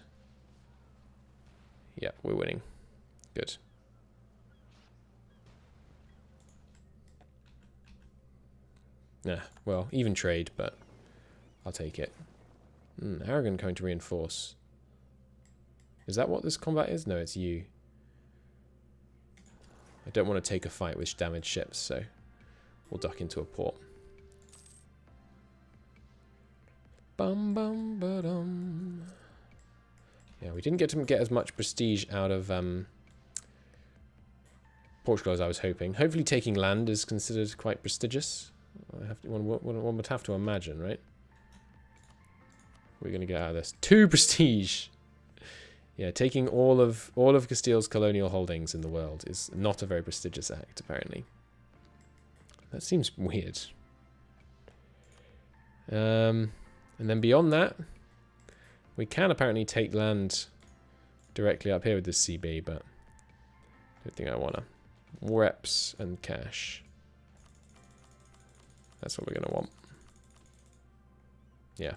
A: Yeah, we're winning. Good. Nah, well, even trade, but I'll take it. Aragon coming to reinforce. Is that what this combat is? No, it's you. I don't want to take a fight with damaged ships, so we'll duck into a port. Bum bum ba-dum. Yeah, we didn't get to get as much prestige out of Portugal as I was hoping. Hopefully taking land is considered quite prestigious. One would have to imagine, right? We're going to get out of this. 2 prestige! Yeah, taking all of Castile's colonial holdings in the world is not a very prestigious act, apparently. That seems weird. And then beyond that, we can apparently take land directly up here with this CB, but I don't think I want to. Reps and cash. That's what we're going to want. Yeah.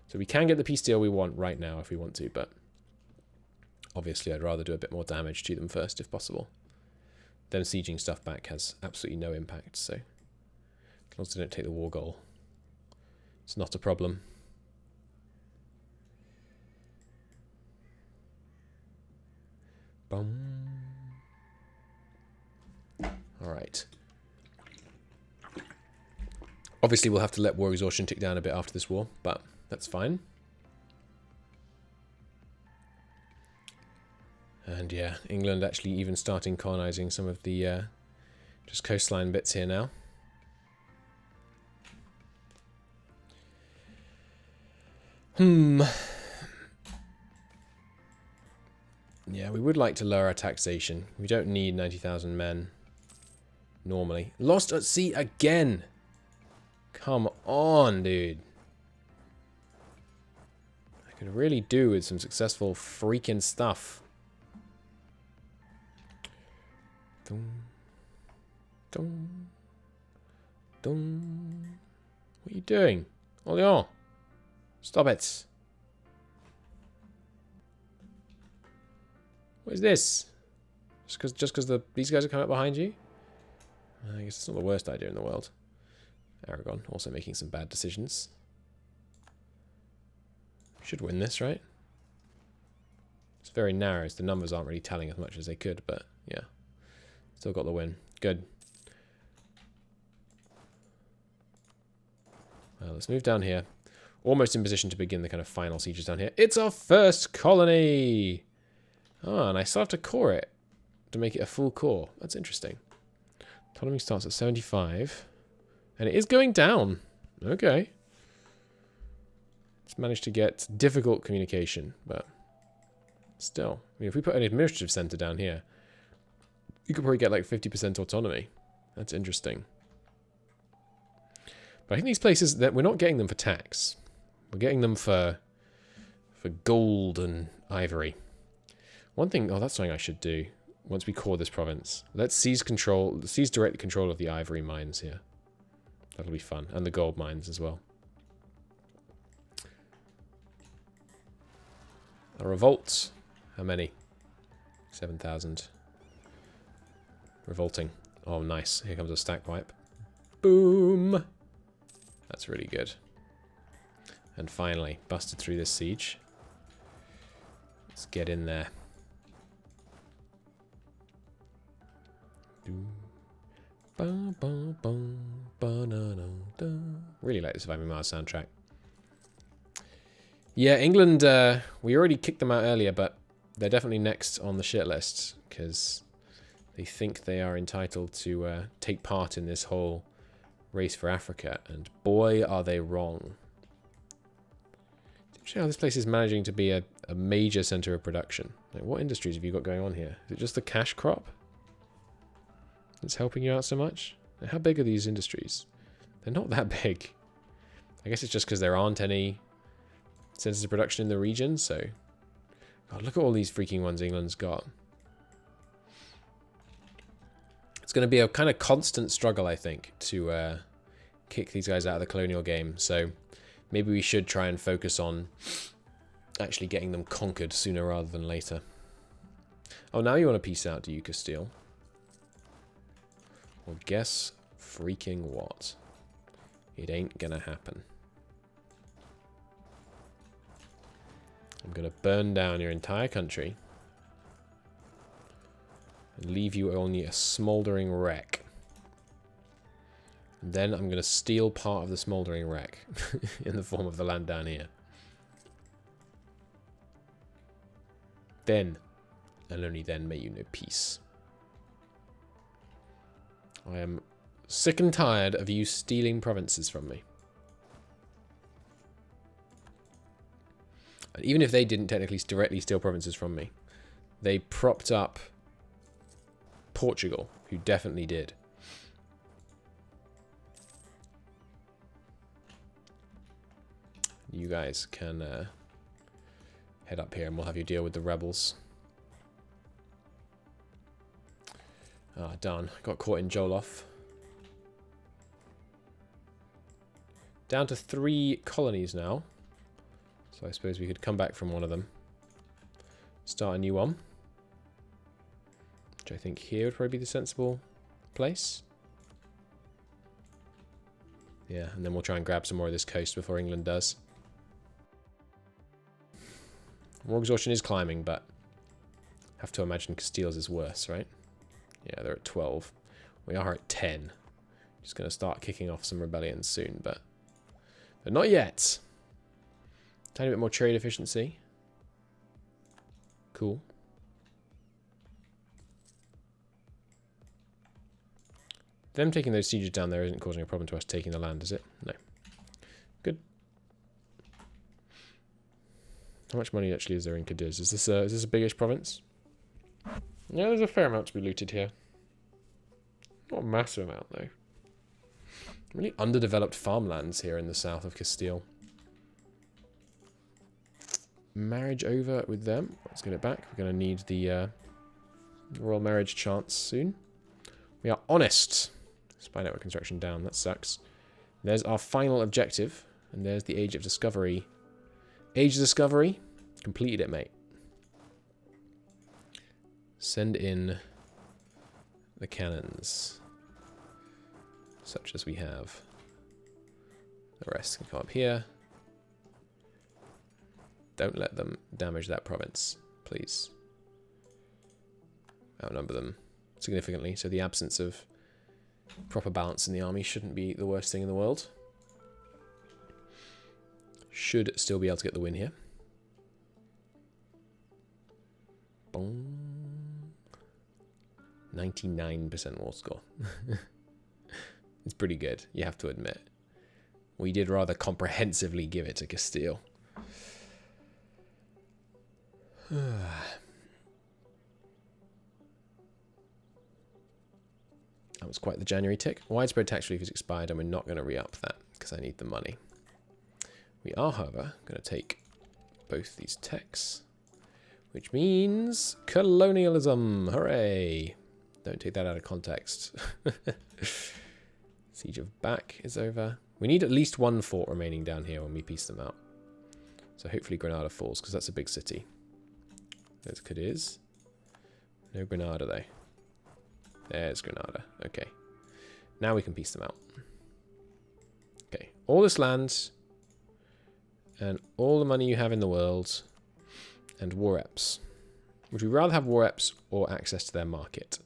A: So we can get the peace deal we want right now if we want to, but obviously I'd rather do a bit more damage to them first if possible. Them sieging stuff back has absolutely no impact, so as long as they don't take the war goal, it's not a problem. Bum. Alright. Obviously we'll have to let war exhaustion tick down a bit after this war, but that's fine. And yeah, England actually even starting colonizing some of the just coastline bits here now. Yeah, we would like to lower our taxation. We don't need 90,000 men normally. Lost at sea again! Come on, dude. I could really do with some successful freaking stuff. Dum, dum, dum. What are you doing? Orléans! Stop it! What is this? Just because these guys are coming up behind you? I guess it's not the worst idea in the world. Aragon also making some bad decisions. Should win this, right? It's very narrow, so the numbers aren't really telling as much as they could, but yeah. Still got the win. Good. Well, let's move down here. Almost in position to begin the kind of final sieges down here. It's our first colony! Ah, and I still have to core it to make it a full core. That's interesting. Autonomy starts at 75. And it is going down. Okay. It's managed to get difficult communication, but still. I mean, if we put an administrative center down here, you could probably get like 50% autonomy. That's interesting. But I think these places, that we're not getting them for tax. We're getting them for gold and ivory. One thing, oh, that's something I should do once we core this province. Let's seize direct control of the ivory mines here. That'll be fun. And the gold mines as well. A revolt. How many? 7,000. Revolting. Oh, nice. Here comes a stack pipe. Boom! That's really good. And finally, busted through this siege. Let's get in there. Really like the Surviving Mars soundtrack. Yeah, England, we already kicked them out earlier, but they're definitely next on the shit list because they think they are entitled to take part in this whole race for Africa, and boy, are they wrong. Interesting how this place is managing to be a major center of production. Like, what industries have you got going on here? Is it just the cash crop that's helping you out so much? Like, how big are these industries? They're not that big. I guess it's just because there aren't any centers of production in the region, so... God, look at all these freaking ones England's got. It's going to be a kind of constant struggle, I think, to kick these guys out of the colonial game. So maybe we should try and focus on actually getting them conquered sooner rather than later. Oh, now you want to peace out, do you, Castile? Well, guess freaking what? It ain't gonna happen. I'm going to burn down your entire country and leave you only a smouldering wreck. And then I'm going to steal part of the smouldering wreck in the form of the land down here. Then, and only then, may you know peace. I am sick and tired of you stealing provinces from me. And even if they didn't technically directly steal provinces from me, they propped up Portugal, who definitely did. You guys can head up here and we'll have you deal with the rebels. Ah, darn. Got caught in Jolof. Down to 3 colonies now. So I suppose we could come back from one of them. Start a new one. Which I think here would probably be the sensible place. Yeah, and then we'll try and grab some more of this coast before England does. War exhaustion is climbing, but have to imagine Castile's is worse, right? Yeah, they're at 12. We are at 10. Just going to start kicking off some rebellions soon, but not yet. Tiny bit more trade efficiency. Cool. Them taking those sieges down there isn't causing a problem to us taking the land, is it? No. Good. How much money actually is there in Cadiz? Is this a biggish province? Yeah, there's a fair amount to be looted here. Not a massive amount, though. Really underdeveloped farmlands here in the south of Castile. Marriage over with them. Let's get it back. We're going to need the royal marriage chance soon. We are honest. Spy network construction down. That sucks. There's our final objective. And there's the Age of Discovery. Age of Discovery. Completed it, mate. Send in the cannons. Such as we have. The rest can come up here. Don't let them damage that province, please. Outnumber them significantly, so the absence of proper balance in the army shouldn't be the worst thing in the world. Should still be able to get the win here. Boom. 99% war score. It's pretty good, you have to admit. We did rather comprehensively give it to Castile. That was quite the January tick. Widespread tax relief is expired and we're not going to re-up that because I need the money. We are, however, going to take both these techs, which means colonialism. Hooray! Don't take that out of context. Siege of Back is over. We need at least one fort remaining down here when we piece them out. So hopefully Granada falls, because that's a big city. There's Cadiz. No Granada, though. There's Granada. Okay. Now we can piece them out. Okay. All this land, and all the money you have in the world, and war reps. Would we rather have war reps or access to their market?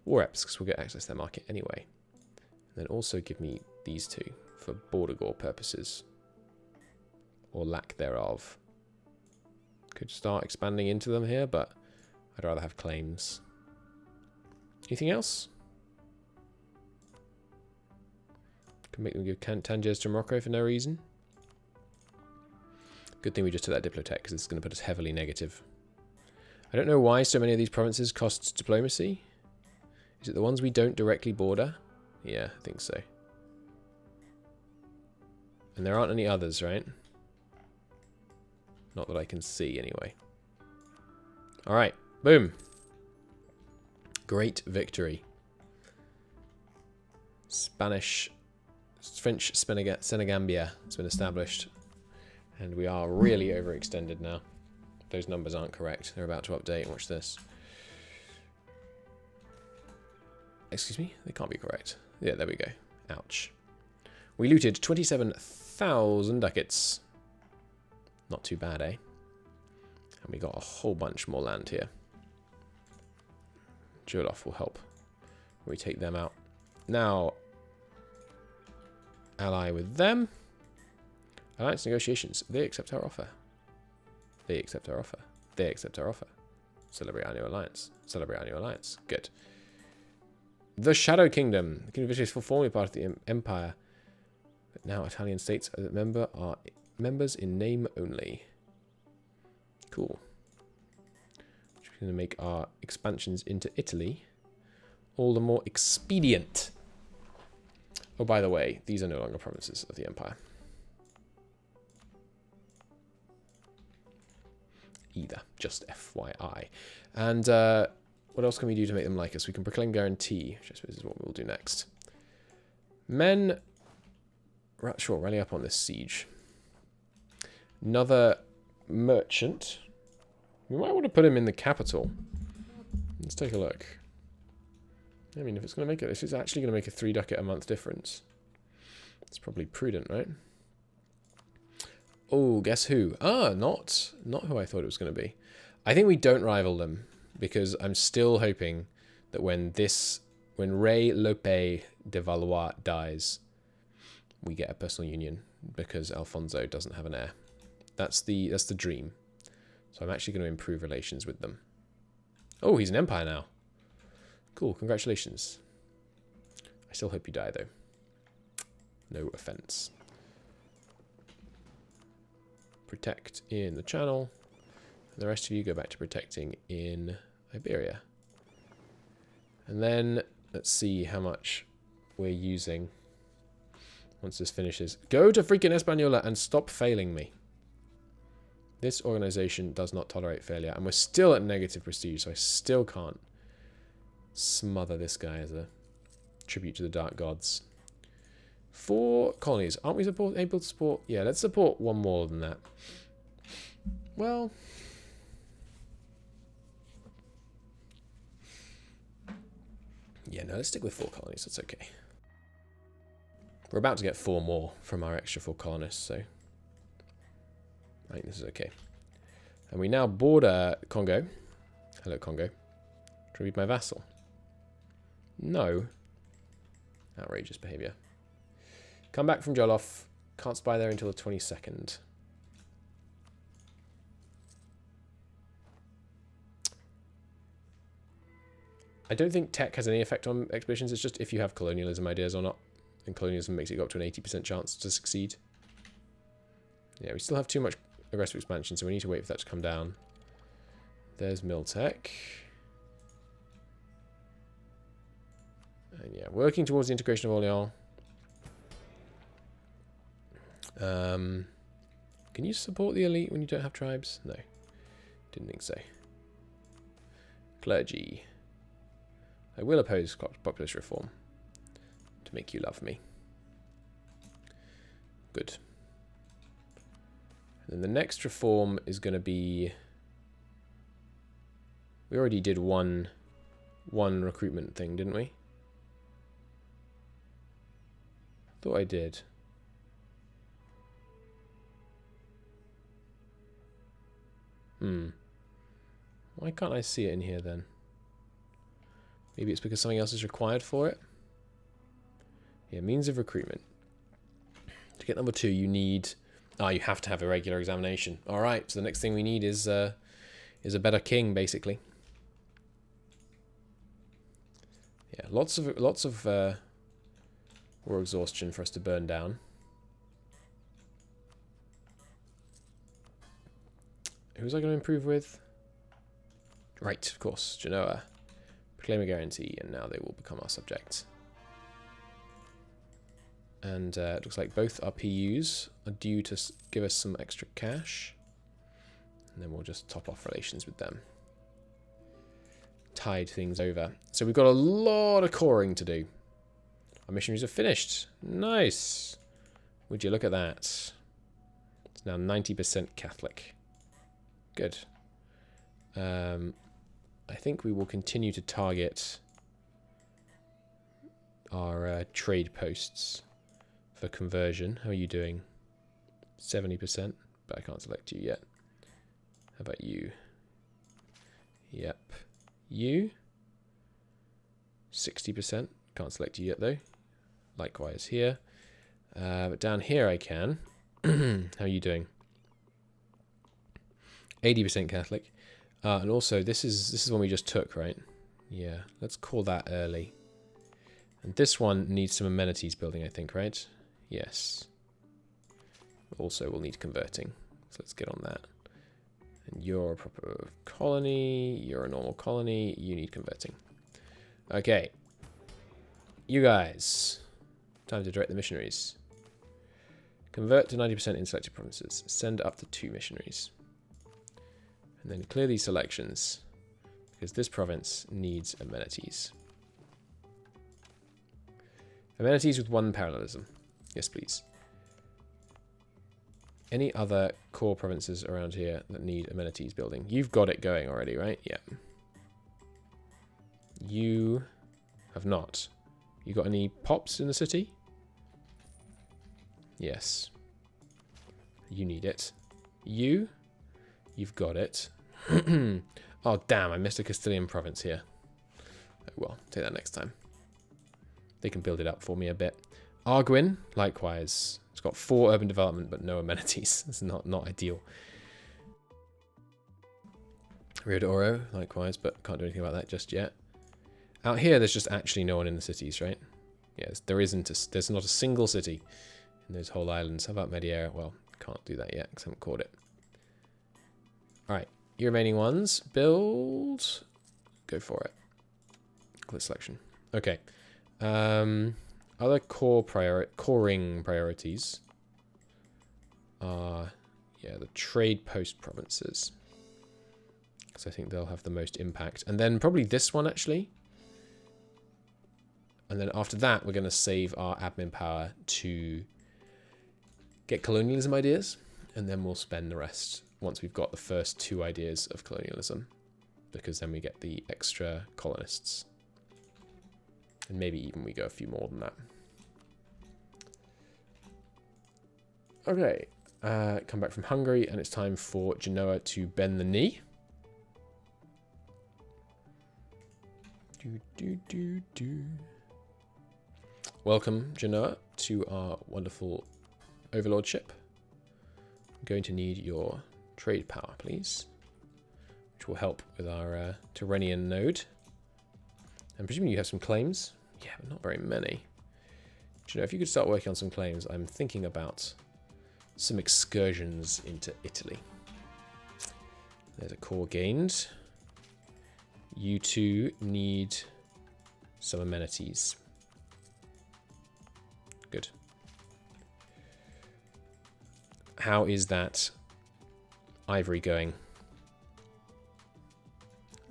A: War reps, because we'll get access to their market anyway. And then also give me these two for border gore purposes. Or lack thereof. Could start expanding into them here, but I'd rather have claims. Anything else? Can make them give Tangiers to Morocco for no reason. Good thing we just took that Diplotech, because it's going to put us heavily negative. I don't know why so many of these provinces cost diplomacy. Is it the ones we don't directly border? Yeah, I think so. And there aren't any others, right? Not that I can see, anyway. Alright, boom. Great victory. French Senegambia has been established. And we are really overextended now. Those numbers aren't correct. They're about to update. Watch this. Excuse me? They can't be correct. Yeah, there we go. Ouch. We looted 27,000 ducats. Not too bad, eh? And we got a whole bunch more land here. Jolof will help. We take them out. Now, ally with them. Alliance negotiations. They accept our offer. They accept our offer. They accept our offer. Celebrate our new alliance. Celebrate our new alliance. Good. The Shadow Kingdom. The Kingdom of Italy is formerly part of the Empire. But now Italian states are members in name only. Cool. Which is going to make our expansions into Italy all the more expedient. Oh, by the way, these are no longer provinces of the Empire. Either. Just FYI. And what else can we do to make them like us? We can proclaim guarantee, which I suppose is what we'll do next. Men... Sure, rally up on this siege. Another merchant. We might want to put him in the capital. Let's take a look. I mean, if it's going to make it... If it's actually going to make a 3 ducat a month difference, it's probably prudent, right? Oh, guess who? Ah, not who I thought it was going to be. I think we don't rival them, because I'm still hoping that when Rey Lope de Valois dies, we get a personal union, because Alfonso doesn't have an heir. That's the dream. So I'm actually going to improve relations with them. Oh, he's an empire now. Cool, congratulations. I still hope you die, though. No offense. Protect in the Channel. And the rest of you go back to protecting in Iberia. And then let's see how much we're using once this finishes. Go to freaking Hispaniola and stop failing me. This organization does not tolerate failure. And we're still at negative prestige, so I still can't smother this guy as a tribute to the Dark Gods. 4 colonies. Aren't we able to support... Yeah, let's support one more than that. Well... Yeah, no, let's stick with 4 colonies. That's okay. We're about to get 4 more from our extra 4 colonists, so... I think this is okay. And we now border Congo. Hello, Congo. Try to be my vassal. No. Outrageous behaviour. Come back from Jolof. Can't spy there until the 22nd. I don't think tech has any effect on expeditions. It's just if you have colonialism ideas or not. And colonialism makes it go up to an 80% chance to succeed. Yeah, we still have too much aggressive expansion, so we need to wait for that to come down. There's Miltech. And yeah, working towards the integration of Orléans. Can you support the elite when you don't have tribes? No. Didn't think so. Clergy. I will oppose populist reform to make you love me. Good. And then the next reform is going to be... We already did one recruitment thing, didn't we? Thought I did. Why can't I see it in here then? Maybe it's because something else is required for it? Yeah, means of recruitment. To get number 2, you need... you have to have a regular examination. Alright, so the next thing we need is a better king, basically. Yeah, lots of war exhaustion for us to burn down. Who was I going to improve with? Right, of course, Genoa. Proclaim a guarantee, and now they will become our subjects. And it looks like both our PUs are due to give us some extra cash. And then we'll just top off relations with them. Tide things over. So we've got a lot of coring to do. Our missionaries are finished. Nice. Would you look at that? It's now 90% Catholic. Good. I think we will continue to target our trade posts for conversion. How are you doing? 70%, but I can't select you yet. How about you? Yep. You? 60%. Can't select you yet, though. Likewise here. But down here I can. How are you doing? 80% Catholic. And also, this is one we just took, right? Yeah, let's call that early. And this one needs some amenities building, I think, right? Yes. Also, we'll need converting. So let's get on that. And you're a proper colony. You're a normal colony. You need converting. Okay. You guys. Time to direct the missionaries. Convert to 90% in selected provinces. Send up to 2 missionaries. And then clear these selections, because this province needs amenities. Amenities with 1 parallelism. Yes, please. Any other core provinces around here that need amenities building? You've got it going already, right? Yeah. You have not. You got any pops in the city? Yes. You need it. You've got it. Oh, damn, I missed a Castilian province here. Oh, well, take that next time. They can build it up for me a bit. Arguin, likewise. It's got 4 urban development, but no amenities. It's not ideal. Rio de Oro, likewise, but can't do anything about that just yet. Out here, there's just actually no one in the cities, right? Yes, there's not a single city in those whole islands. How about Mediera? Well, can't do that yet because I haven't caught it. Alright, your remaining ones. Build. Go for it. Clear selection. Okay. Other coring priorities are, yeah, the trade post provinces. Because I think they'll have the most impact. And then probably this one, actually. And then after that, we're going to save our admin power to get colonialism ideas. And then we'll spend the rest once we've got the first 2 ideas of colonialism, because then we get the extra colonists. And maybe even we go a few more than that. Okay, come back from Hungary, and it's time for Genoa to bend the knee. Welcome, Genoa, to our wonderful overlordship. I'm going to need your trade power, please, which will help with our Tyrrhenian node. And presumably you have some claims. Yeah, but not very many. Do you know, if you could start working on some claims, I'm thinking about some excursions into Italy. There's a core gained. You two need some amenities. Good. How is that ivory going?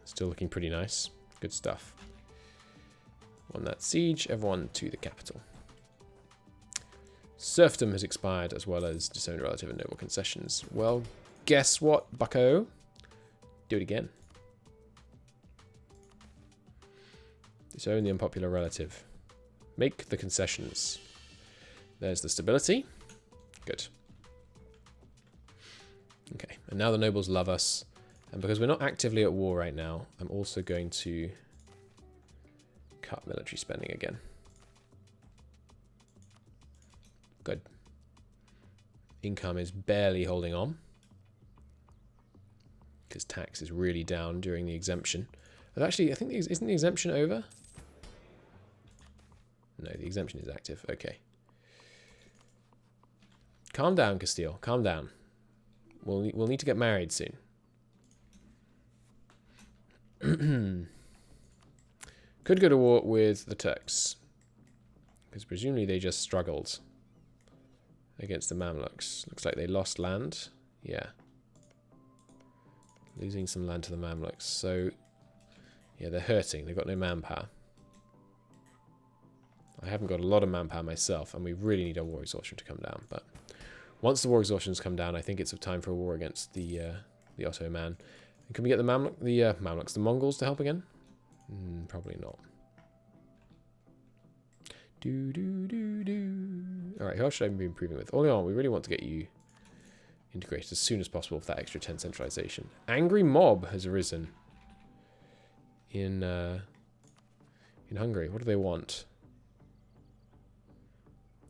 A: Still looking pretty nice. Good stuff. On that siege, everyone to the capital. Serfdom has expired, as well as disowned relative and noble concessions. Well, guess what, bucko? Do it again. Disown the unpopular relative. Make the concessions. There's the stability. Good. Okay, and now the nobles love us. And because we're not actively at war right now, I'm also going to cut military spending again. Good. Income is barely holding on, because tax is really down during the exemption. But actually, I think, isn't the exemption over? No, the exemption is active. Okay. Calm down, Castile. Calm down. We'll need to get married soon. Could go to war with the Turks, because presumably they just struggled against the Mamluks. Looks like they lost land. Yeah. Losing some land to the Mamluks. So, yeah, they're hurting. They've got no manpower. I haven't got a lot of manpower myself, and we really need our war exhaustion to come down. But once the war exhaustions come down, I think it's time for a war against the Ottoman. And can we get the Mamluks, the Mongols to help again? Probably not. Alright, who else should I be improving with? Orléans, we really want to get you integrated as soon as possible with that extra 10 centralization. Angry mob has arisen in Hungary. What do they want?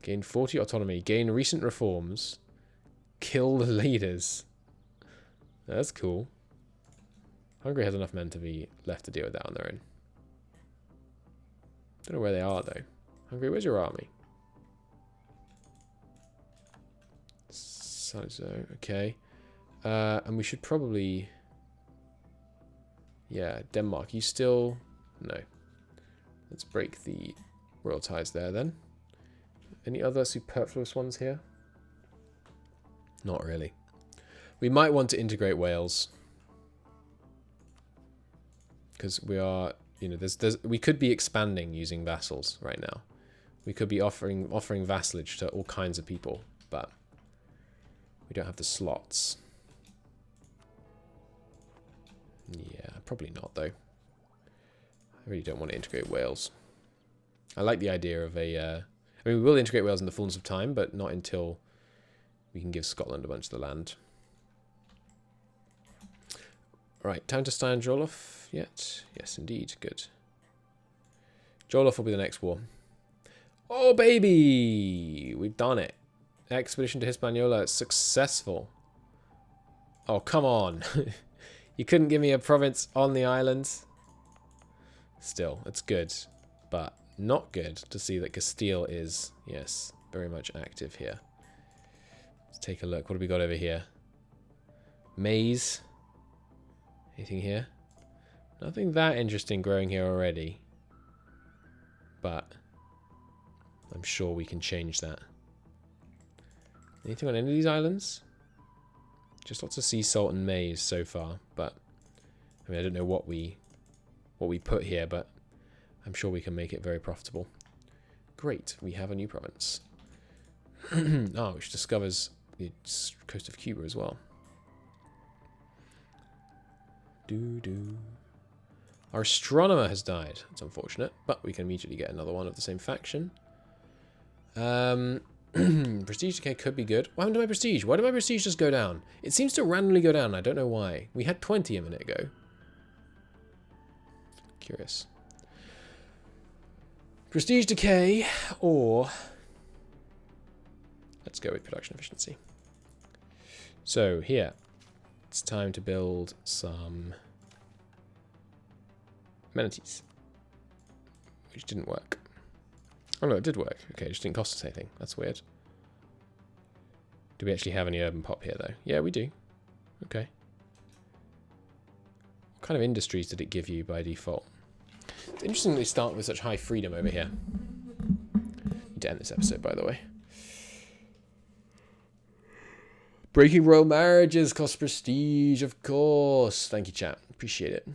A: Gain 40 autonomy. Gain recent reforms. Kill the leaders. That's cool. Hungary has enough men to be left to deal with that on their own. Don't know where they are, though. Hungary, where's your army? So, okay. And we should probably... Yeah, Denmark. You still... No. Let's break the royal ties there, then. Any other superfluous ones here? Not really. We might want to integrate Wales. Because we are... You know, we could be expanding using vassals right now. We could be offering vassalage to all kinds of people, but we don't have the slots. Yeah, probably not, though. I really don't want to integrate Wales. I like the idea of a... I mean, we will integrate Wales in the fullness of time, but not until we can give Scotland a bunch of the land. Right, time to Stein Jolof yet? Yes, indeed. Good. Jolof will be the next war. Oh, baby! We've done it. Expedition to Hispaniola. Successful. Oh, come on. You couldn't give me a province on the islands? Still, it's good. But not good to see that Castile is, yes, very much active here. Let's take a look. What have we got over here? Maize. Anything here? Nothing that interesting growing here already. But I'm sure we can change that. Anything on any of these islands? Just lots of sea salt and maize so far, but I mean, I don't know what we put here, but I'm sure we can make it very profitable. Great, we have a new province. Oh, which discovers the coast of Cuba as well. Our astronomer has died. It's unfortunate, but we can immediately get another one of the same faction. Prestige decay could be good. What happened to my prestige? Why did my prestige just go down? It seems to randomly go down. I don't know why. We had 20 a minute ago. Curious. Prestige decay, or let's go with production efficiency. So here, it's time to build some amenities, which didn't work. Oh no, it did work. Okay, it just didn't cost us anything. That's weird. Do we actually have any urban pop here, though? Yeah, we do. Okay. What kind of industries did it give you by default? It's interesting they start with such high freedom over here. Need to end this episode, by the way. Breaking royal marriages costs prestige, of course. Thank you, chat. Appreciate it.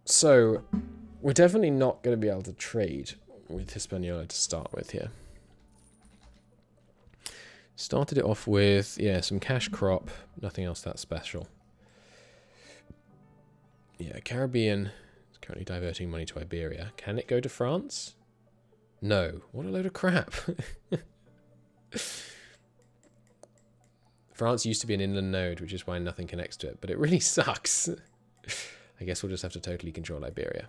A: So, we're definitely not going to be able to trade with Hispaniola to start with here. Started it off with, yeah, some cash crop. Nothing else that special. Yeah, Caribbean is currently diverting money to Iberia. Can it go to France? No. What a load of crap. France used to be an inland node, which is why nothing connects to it, but it really sucks. I guess we'll just have to totally control Iberia,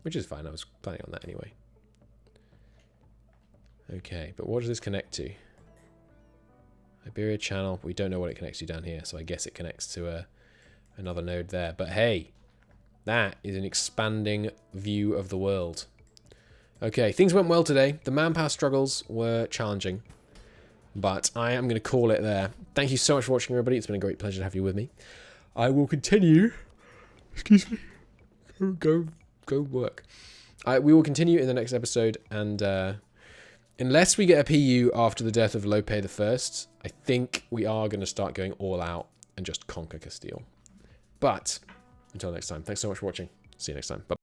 A: which is fine. I was planning on that anyway. Okay, but what does this connect to? Iberia Channel. We don't know what it connects to down here, so I guess it connects to another node there. But hey, that is an expanding view of the world. Okay, things went well today. The manpower struggles were challenging, but I am going to call it there. Thank you so much for watching, everybody. It's been a great pleasure to have you with me. I will continue. Excuse me. Go work. We will continue in the next episode, and unless we get a PU after the death of Lope I, I think we are going to start going all out and just conquer Castile. But until next time, thanks so much for watching. See you next time. Bye.